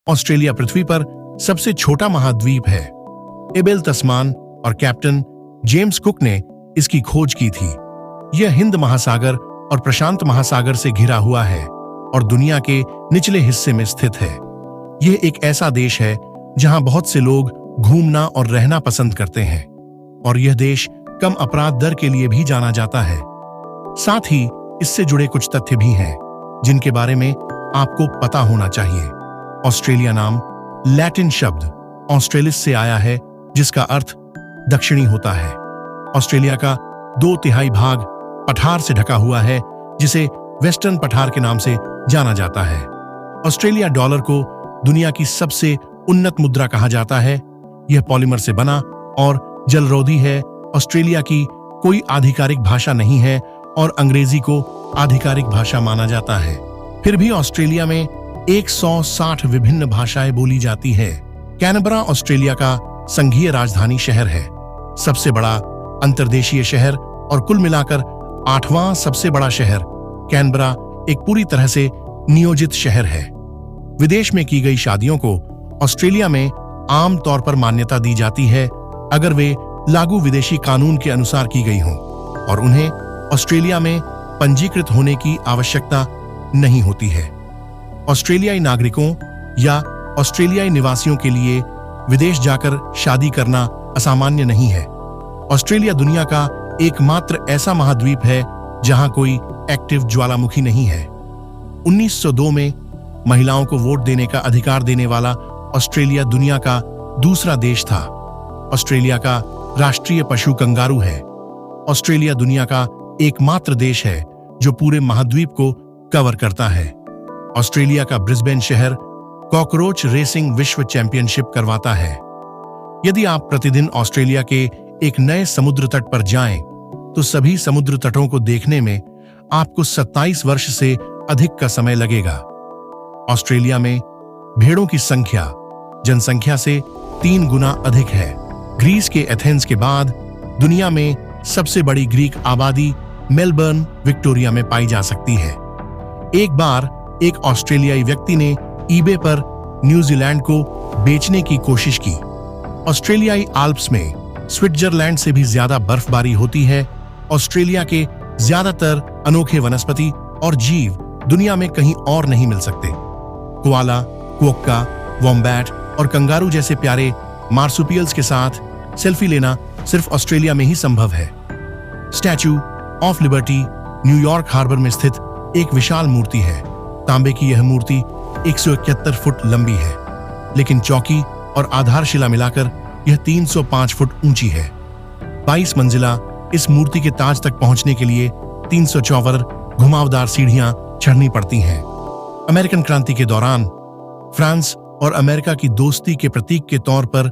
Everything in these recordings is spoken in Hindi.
ऑस्ट्रेलिया पृथ्वी पर सबसे छोटा महाद्वीप है। एबेल तस्मान और कैप्टन जेम्स कुक ने इसकी खोज की थी। यह हिंद महासागर और प्रशांत महासागर से घिरा हुआ है और दुनिया के निचले हिस्से में स्थित है। यह एक ऐसा देश है जहां बहुत से लोग घूमना और रहना पसंद करते हैं और यह देश कम अपराध दर के लिए भी जाना जाता है। साथ ही इससे जुड़े कुछ तथ्य भी हैं जिनके बारे में आपको पता होना चाहिए। ऑस्ट्रेलिया नाम लैटिन शब्द ऑस्ट्रेलिस से आया है जिसका अर्थ दक्षिणी होता है। ऑस्ट्रेलिया का 2/3 भाग पठार से ढका हुआ है जिसे वेस्टर्न पठार के नाम से जाना जाता है। ऑस्ट्रेलिया डॉलर को दुनिया की सबसे उन्नत मुद्रा कहा जाता है। यह पॉलीमर से बना और जलरोधी है। ऑस्ट्रेलिया की कोई आधिकारिक भाषा नहीं है और अंग्रेजी को आधिकारिक भाषा माना जाता है। फिर भी ऑस्ट्रेलिया में 160 विभिन्न भाषाएं बोली जाती है। कैनबरा ऑस्ट्रेलिया का संघीय राजधानी शहर है, सबसे बड़ा अंतर्देशीय शहर और कुल मिलाकर 8वां सबसे बड़ा शहर। कैनबरा एक पूरी तरह से नियोजित शहर है। विदेश में की गई शादियों को ऑस्ट्रेलिया में आम तौर पर मान्यता दी जाती है अगर वे लागू विदेशी कानून के अनुसार की गई हों और उन्हें ऑस्ट्रेलिया में पंजीकृत होने की आवश्यकता नहीं होती है। ऑस्ट्रेलियाई नागरिकों या ऑस्ट्रेलियाई निवासियों के लिए विदेश जाकर शादी करना असामान्य नहीं है। ऑस्ट्रेलिया दुनिया का एकमात्र ऐसा महाद्वीप है जहां कोई एक्टिव ज्वालामुखी नहीं है। 1902 में महिलाओं को वोट देने का अधिकार देने वाला ऑस्ट्रेलिया दुनिया का दूसरा देश था। ऑस्ट्रेलिया का राष्ट्रीय पशु कंगारू है। ऑस्ट्रेलिया दुनिया का एकमात्र देश है जो पूरे महाद्वीप को कवर करता है। ऑस्ट्रेलिया का ब्रिस्बेन शहर कॉकरोच रेसिंग विश्व चैंपियनशिप करवाता है। यदि आप प्रतिदिन ऑस्ट्रेलिया के एक नए समुद्र तट पर जाएं, तो सभी समुद्र तटों को देखने में आपको 27 वर्ष से अधिक का समय लगेगा। ऑस्ट्रेलिया में भेड़ों की संख्या जनसंख्या से 3 गुना अधिक है। ग्रीस के एथेंस के बाद दुनिया में सबसे बड़ी ग्रीक आबादी मेलबर्न, विक्टोरिया में पाई जा सकती है। एक बार एक ऑस्ट्रेलियाई व्यक्ति ने ईबे पर न्यूजीलैंड को बेचने की कोशिश की। ऑस्ट्रेलियाई आल्प्स में स्विट्जरलैंड से भी ज्यादा बर्फबारी होती है। ऑस्ट्रेलिया के ज्यादातर अनोखे वनस्पति और जीव दुनिया में कहीं और नहीं मिल सकते। कोआला, क्वोक्का, वॉम्बैट और कंगारू जैसे प्यारे मार्सुपियल्स के साथ सेल्फी लेना सिर्फ ऑस्ट्रेलिया में ही संभव है। Statue of liberty New York harbour में स्थित एक विशाल मूर्ति है। तांबे की यह मूर्ति 171 फुट लंबी है, लेकिन चौकी और आधारशिला मिलाकर यह 305 फुट ऊंची है। 22 मंजिला इस मूर्ति के ताज तक पहुंचने के लिए 354 घुमावदार सीढ़ियां चढ़नी पड़ती हैं। अमेरिकन क्रांति के दौरान फ्रांस और अमेरिका की दोस्ती के प्रतीक के तौर पर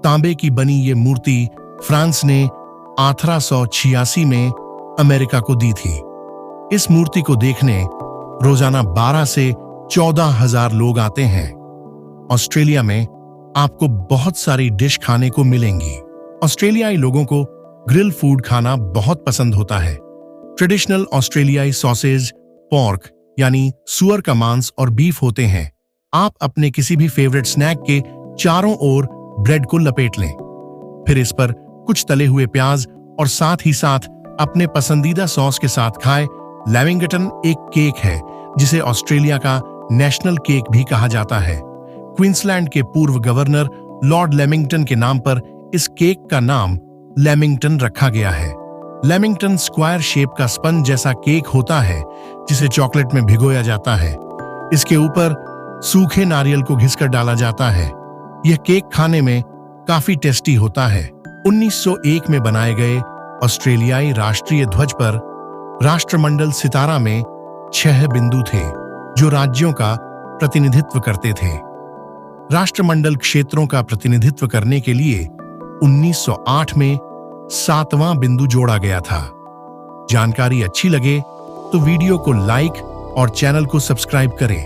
तांबे की बनी ये मूर्ति फ्रांस ने 1886 में अमेरिका को दी थी। इस मूर्ति को देखने रोजाना 12 से 14,000 लोग आते हैं। ऑस्ट्रेलिया में आपको बहुत सारी डिश खाने को मिलेंगी। ऑस्ट्रेलियाई लोगों को ग्रिल फूड खाना बहुत पसंद होता है। ट्रेडिशनल ऑस्ट्रेलियाई सॉसेज, पोर्क यानी सुअर का मांस और बीफ होते हैं। आप अपने किसी भी फेवरेट स्नैक के चारों ओर ब्रेड को लपेट लें, फिर इस पर कुछ तले हुए प्याज और साथ ही साथ अपने पसंदीदा सॉस के साथ खाएं। लेमिंगटन एक केक है जिसे ऑस्ट्रेलिया का नेशनल केक भी कहा जाता है। क्वींसलैंड के पूर्व गवर्नर लॉर्ड लेमिंगटन के नाम पर इस केक का नाम लेमिंगटन रखा गया है। लेमिंगटन स्क्वायर शेप का स्पंज जैसा केक होता है जिसे चॉकलेट में भिगोया जाता है। इसके ऊपर सूखे नारियल को घिसकर डाला जाता है। यह केक खाने में काफी टेस्टी होता है। 1901 में बनाए गए ऑस्ट्रेलियाई राष्ट्रीय ध्वज पर राष्ट्रमंडल सितारा में 6 बिंदु थे जो राज्यों का प्रतिनिधित्व करते थे। राष्ट्रमंडल क्षेत्रों का प्रतिनिधित्व करने के लिए 1908 में 7वां बिंदु जोड़ा गया था। जानकारी अच्छी लगे तो वीडियो को लाइक और चैनल को सब्सक्राइब करें।